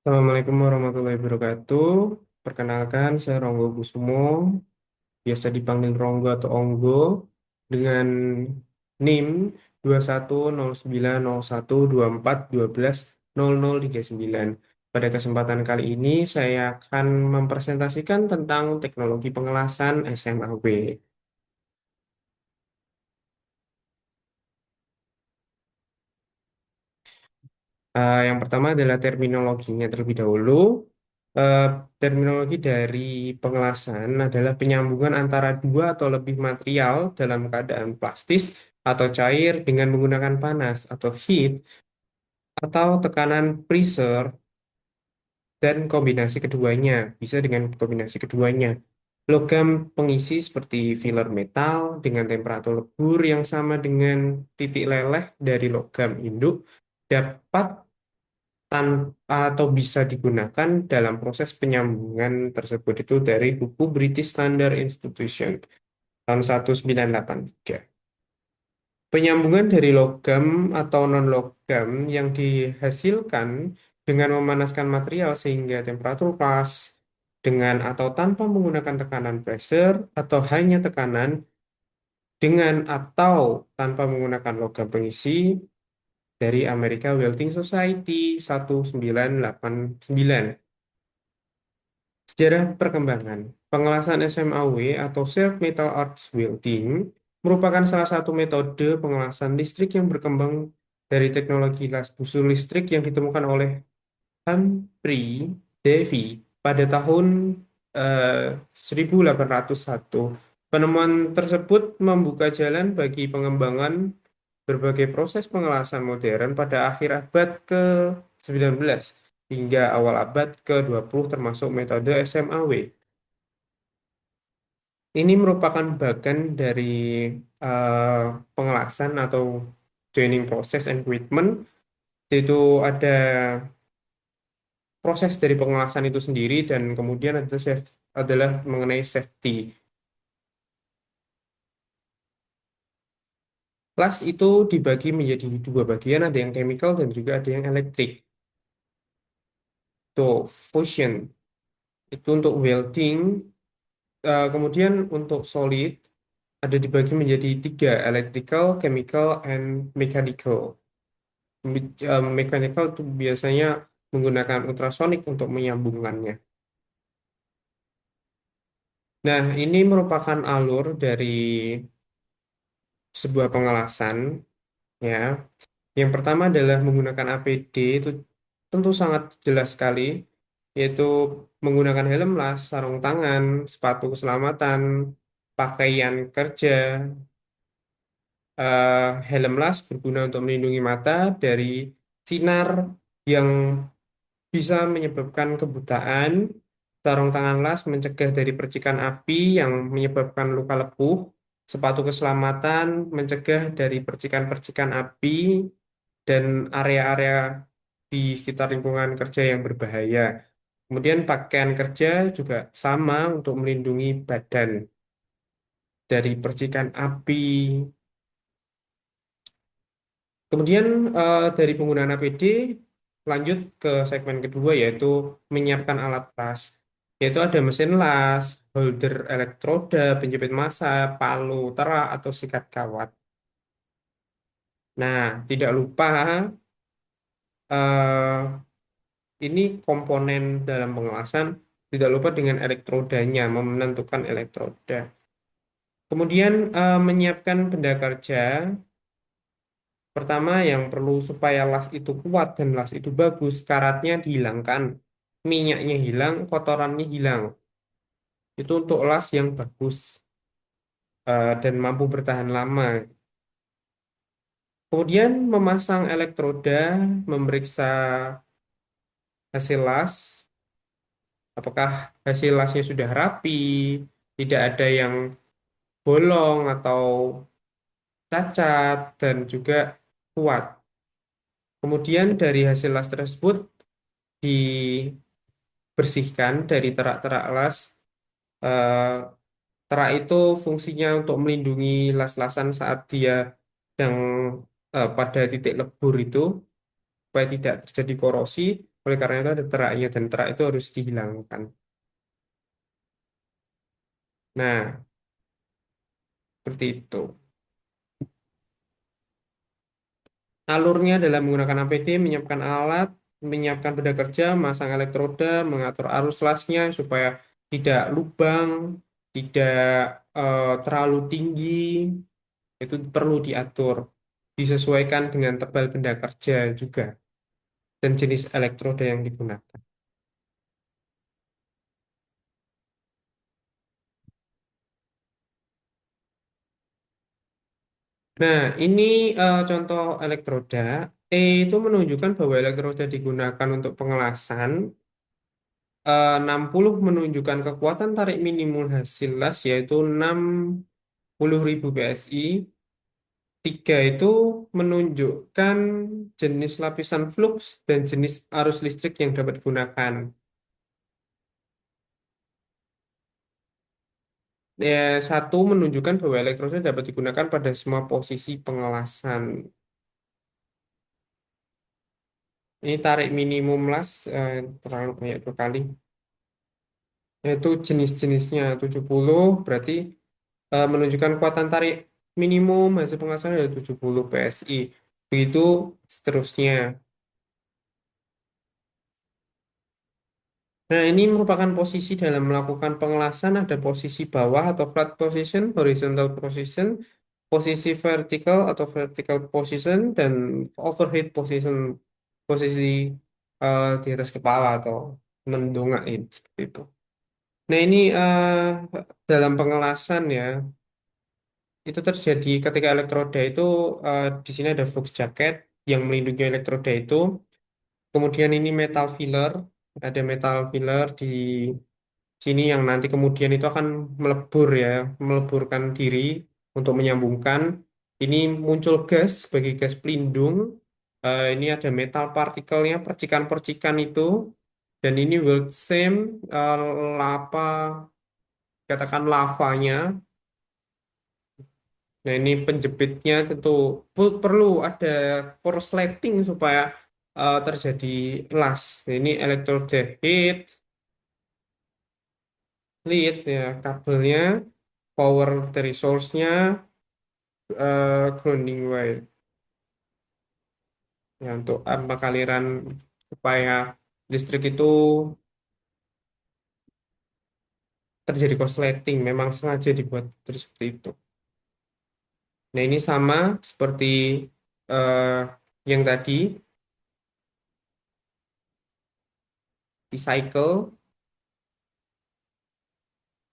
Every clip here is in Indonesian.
Assalamualaikum warahmatullahi wabarakatuh. Perkenalkan, saya Ronggo Kusumo, biasa dipanggil Ronggo atau Onggo, dengan NIM 21090124120039. Pada kesempatan kali ini, saya akan mempresentasikan tentang teknologi pengelasan SMAW. Yang pertama adalah terminologinya terlebih dahulu. Eh, Terminologi dari pengelasan adalah penyambungan antara dua atau lebih material dalam keadaan plastis atau cair dengan menggunakan panas atau heat atau tekanan pressure dan kombinasi keduanya. Bisa dengan kombinasi keduanya. Logam pengisi seperti filler metal dengan temperatur lebur yang sama dengan titik leleh dari logam induk dapat atau bisa digunakan dalam proses penyambungan tersebut itu dari buku British Standard Institution tahun 1983. Penyambungan dari logam atau non-logam yang dihasilkan dengan memanaskan material sehingga temperatur pas dengan atau tanpa menggunakan tekanan pressure atau hanya tekanan dengan atau tanpa menggunakan logam pengisi dari America Welding Society 1989. Sejarah perkembangan. Pengelasan SMAW atau Shared Metal Arcs Welding merupakan salah satu metode pengelasan listrik yang berkembang dari teknologi las busur listrik yang ditemukan oleh Humphrey Davy pada tahun eh, 1801. Penemuan tersebut membuka jalan bagi pengembangan berbagai proses pengelasan modern pada akhir abad ke-19 hingga awal abad ke-20 termasuk metode SMAW. Ini merupakan bagian dari eh, pengelasan atau joining process and equipment, yaitu ada proses dari pengelasan itu sendiri dan kemudian adalah mengenai safety. Kelas itu dibagi menjadi dua bagian, ada yang chemical dan juga ada yang elektrik. Tuh, fusion itu untuk welding. Kemudian untuk solid ada dibagi menjadi tiga, electrical, chemical, and mechanical. Mechanical itu biasanya menggunakan ultrasonik untuk menyambungkannya. Nah, ini merupakan alur dari sebuah pengelasan, ya. Yang pertama adalah menggunakan APD, itu tentu sangat jelas sekali, yaitu menggunakan helm las, sarung tangan, sepatu keselamatan, pakaian kerja. Helm las berguna untuk melindungi mata dari sinar yang bisa menyebabkan kebutaan. Sarung tangan las mencegah dari percikan api yang menyebabkan luka lepuh. Sepatu keselamatan mencegah dari percikan-percikan api dan area-area di sekitar lingkungan kerja yang berbahaya. Kemudian pakaian kerja juga sama untuk melindungi badan dari percikan api. Kemudian dari penggunaan APD lanjut ke segmen kedua yaitu menyiapkan alat las. Yaitu ada mesin las, holder elektroda, penjepit massa, palu, terak atau sikat kawat. Nah, tidak lupa eh, ini komponen dalam pengelasan, tidak lupa dengan elektrodanya, menentukan elektroda. Kemudian menyiapkan benda kerja. Pertama, yang perlu supaya las itu kuat dan las itu bagus, karatnya dihilangkan, minyaknya hilang, kotorannya hilang. Itu untuk las yang bagus dan mampu bertahan lama. Kemudian memasang elektroda, memeriksa hasil las, apakah hasil lasnya sudah rapi, tidak ada yang bolong atau cacat, dan juga kuat. Kemudian dari hasil las tersebut dibersihkan dari terak-terak las. Eh, Terak itu fungsinya untuk melindungi las-lasan saat dia yang pada titik lebur itu supaya tidak terjadi korosi. Oleh karena itu ada teraknya dan terak itu harus dihilangkan. Nah, seperti itu. Alurnya adalah menggunakan APD, menyiapkan alat, menyiapkan benda kerja, masang elektroda, mengatur arus lasnya supaya tidak lubang, tidak terlalu tinggi, itu perlu diatur. Disesuaikan dengan tebal benda kerja juga dan jenis elektroda yang digunakan. Nah, ini contoh elektroda. E itu menunjukkan bahwa elektroda digunakan untuk pengelasan. 60 menunjukkan kekuatan tarik minimum hasil las yaitu 60.000 PSI. 3 itu menunjukkan jenis lapisan flux dan jenis arus listrik yang dapat digunakan. Satu menunjukkan bahwa elektroda dapat digunakan pada semua posisi pengelasan. Ini tarik minimum las terlalu banyak dua kali. Yaitu jenis-jenisnya 70 berarti menunjukkan kekuatan tarik minimum hasil pengelasan ada 70 PSI. Begitu seterusnya. Nah, ini merupakan posisi dalam melakukan pengelasan. Ada posisi bawah atau flat position, horizontal position, posisi vertical atau vertical position, dan overhead position, posisi di atas kepala atau mendongak seperti itu. Nah, ini dalam pengelasan ya, itu terjadi ketika elektroda itu di sini ada flux jacket yang melindungi elektroda itu. Kemudian ini metal filler, ada metal filler di sini yang nanti kemudian itu akan melebur ya, meleburkan diri untuk menyambungkan. Ini muncul gas sebagai gas pelindung. Ini ada metal partikelnya, percikan-percikan itu. Dan ini weld seam, eh, lava, katakan lavanya. Nah, ini penjepitnya tentu perlu ada korsleting supaya terjadi las. Nah, ini electrode heat, lead ya kabelnya, power dari source-nya, grounding wire ya untuk apa aliran supaya listrik itu terjadi korsleting. Memang sengaja dibuat terus seperti itu. Nah, ini sama seperti eh, yang tadi di cycle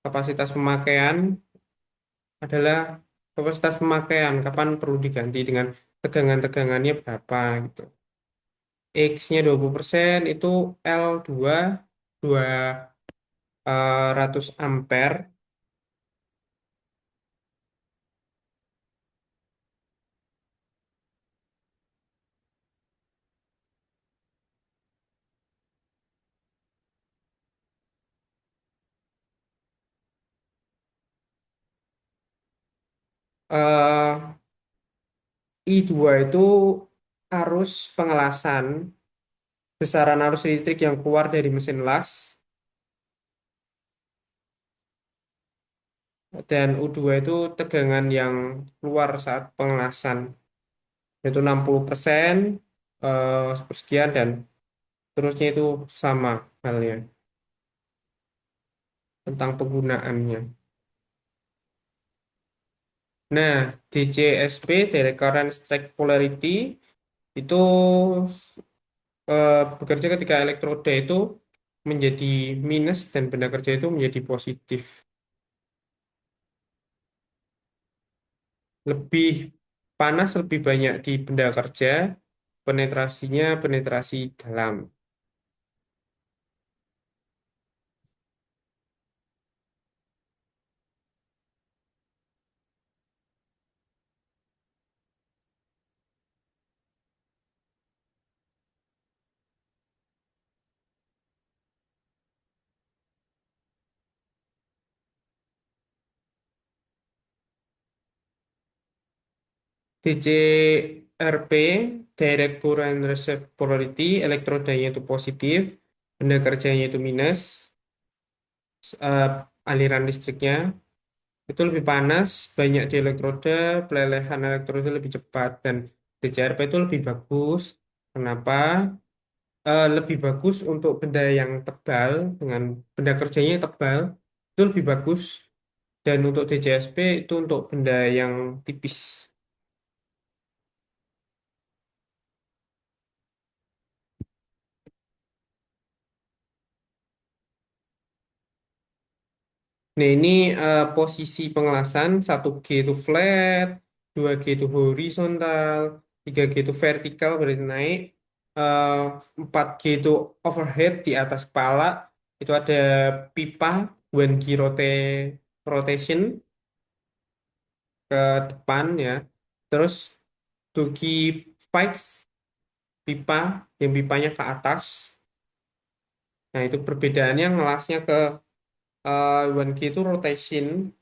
kapasitas pemakaian adalah kapasitas pemakaian, kapan perlu diganti dengan tegangan-tegangannya berapa gitu. X-nya 20% itu L2 200 ampere. eh I2 itu arus pengelasan, besaran arus listrik yang keluar dari mesin las, dan U2 itu tegangan yang keluar saat pengelasan, yaitu 60% sepersekian dan terusnya itu sama halnya tentang penggunaannya. Nah, DCSP, Direct Current Strike Polarity, itu bekerja ketika elektroda itu menjadi minus dan benda kerja itu menjadi positif. Lebih panas, lebih banyak di benda kerja, penetrasinya penetrasi dalam. DCRP, direct current reserve polarity, elektrodanya itu positif, benda kerjanya itu minus, eh, aliran listriknya itu lebih panas, banyak di elektroda, pelelehan elektroda lebih cepat, dan DCRP itu lebih bagus. Kenapa? Lebih bagus untuk benda yang tebal, dengan benda kerjanya yang tebal, itu lebih bagus. Dan untuk DCSP itu untuk benda yang tipis. Nah, ini posisi pengelasan 1G itu flat, 2G itu horizontal, 3G itu vertikal berarti naik, eh, 4G itu overhead di atas kepala, itu ada pipa, 1G rotation ke depan ya. Terus 2G fix pipa, yang pipanya ke atas. Nah, itu perbedaannya ngelasnya ke 1G itu rotation,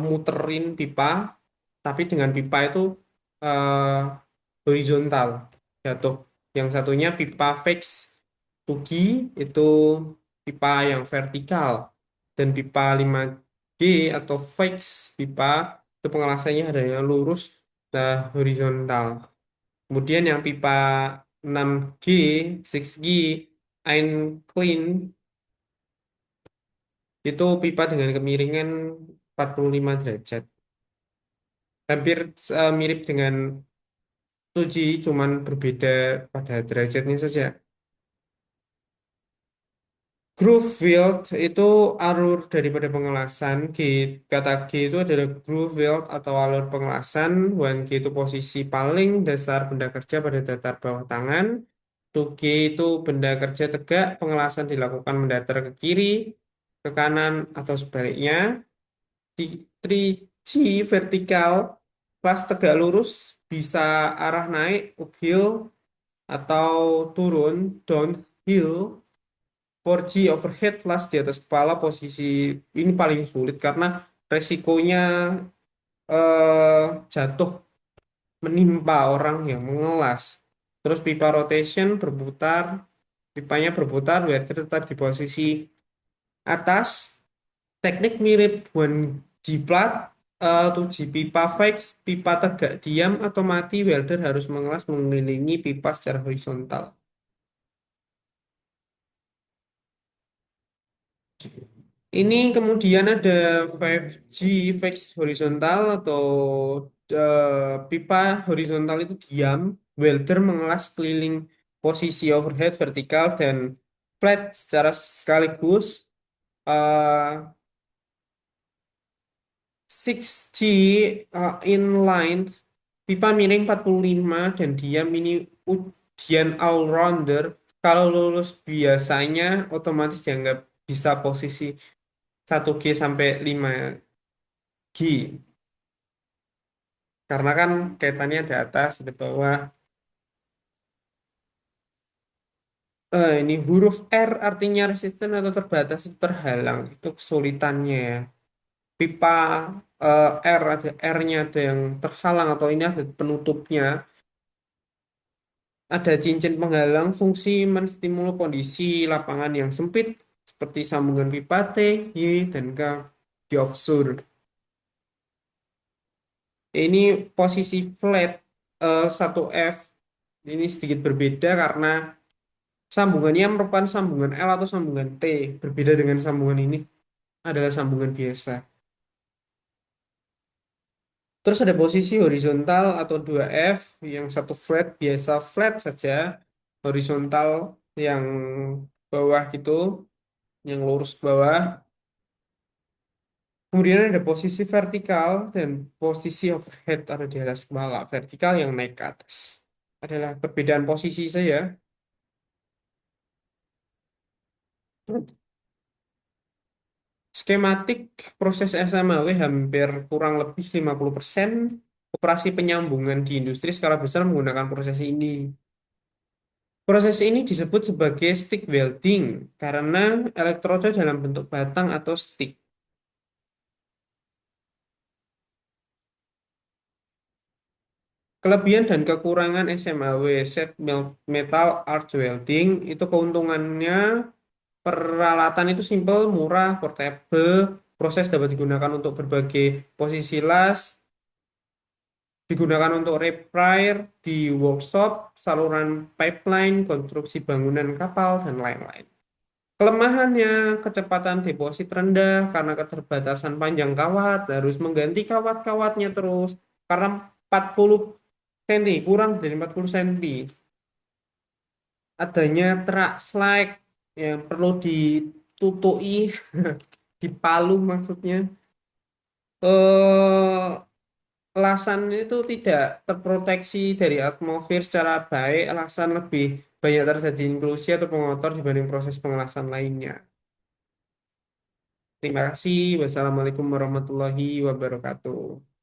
muterin pipa, tapi dengan pipa itu eh, horizontal jatuh. Yang satunya pipa fix Tugi itu pipa yang vertikal, dan pipa 5G atau fix pipa itu pengelasannya adanya lurus dan horizontal. Kemudian yang pipa 6G, 6G, ein clean itu pipa dengan kemiringan 45 derajat. Hampir mirip dengan 2G, cuman berbeda pada derajatnya saja. Groove field itu alur daripada pengelasan. Kata G itu adalah groove field atau alur pengelasan. 1G itu posisi paling dasar benda kerja pada datar bawah tangan. 2G itu benda kerja tegak, pengelasan dilakukan mendatar ke kiri, ke kanan, atau sebaliknya. Di 3G vertikal, kelas tegak lurus, bisa arah naik, uphill, atau turun, downhill. 4G overhead kelas di atas kepala, posisi ini paling sulit karena resikonya jatuh menimpa orang yang mengelas. Terus pipa rotation berputar, pipanya berputar, Werder tetap di posisi atas. Teknik mirip 1G plat, 2G pipa fix, pipa tegak diam atau mati, welder harus mengelas mengelilingi pipa secara horizontal. Ini kemudian ada 5G fix horizontal atau pipa horizontal itu diam, welder mengelas keliling posisi overhead vertikal dan flat secara sekaligus. Eh, 6G inline, pipa miring 45 dan diam, ini ujian all-rounder. Kalau lulus biasanya otomatis dianggap bisa posisi 1G sampai 5G. Karena kan kaitannya ada atas, ada bawah. Ini huruf R artinya resisten atau terbatas, itu terhalang. Itu kesulitannya ya. Pipa R, ada R-nya ada yang terhalang atau ini ada penutupnya. Ada cincin penghalang, fungsi menstimulus kondisi lapangan yang sempit seperti sambungan pipa T, Y, dan K di offshore. Ini posisi flat 1F ini sedikit berbeda karena sambungannya merupakan sambungan L atau sambungan T. Berbeda dengan sambungan ini adalah sambungan biasa. Terus ada posisi horizontal atau 2F, yang satu flat biasa flat saja, horizontal yang bawah gitu, yang lurus ke bawah. Kemudian ada posisi vertikal dan posisi overhead ada di atas kepala. Vertikal yang naik ke atas. Adalah perbedaan posisi saja. Skematik proses SMAW hampir kurang lebih 50%. Operasi penyambungan di industri skala besar menggunakan proses ini. Proses ini disebut sebagai stick welding karena elektroda dalam bentuk batang atau stick. Kelebihan dan kekurangan SMAW, Metal Arch Welding, itu keuntungannya peralatan itu simple, murah, portable, proses dapat digunakan untuk berbagai posisi las, digunakan untuk repair di workshop, saluran pipeline, konstruksi bangunan kapal, dan lain-lain. Kelemahannya, kecepatan deposit rendah karena keterbatasan panjang kawat, harus mengganti kawat-kawatnya terus, karena 40 cm, kurang dari 40 cm. Adanya track slack yang perlu ditutui, dipalu maksudnya. Eh, Lasan itu tidak terproteksi dari atmosfer secara baik, lasan lebih banyak terjadi inklusi atau pengotor dibanding proses pengelasan lainnya. Terima kasih. Wassalamualaikum warahmatullahi wabarakatuh.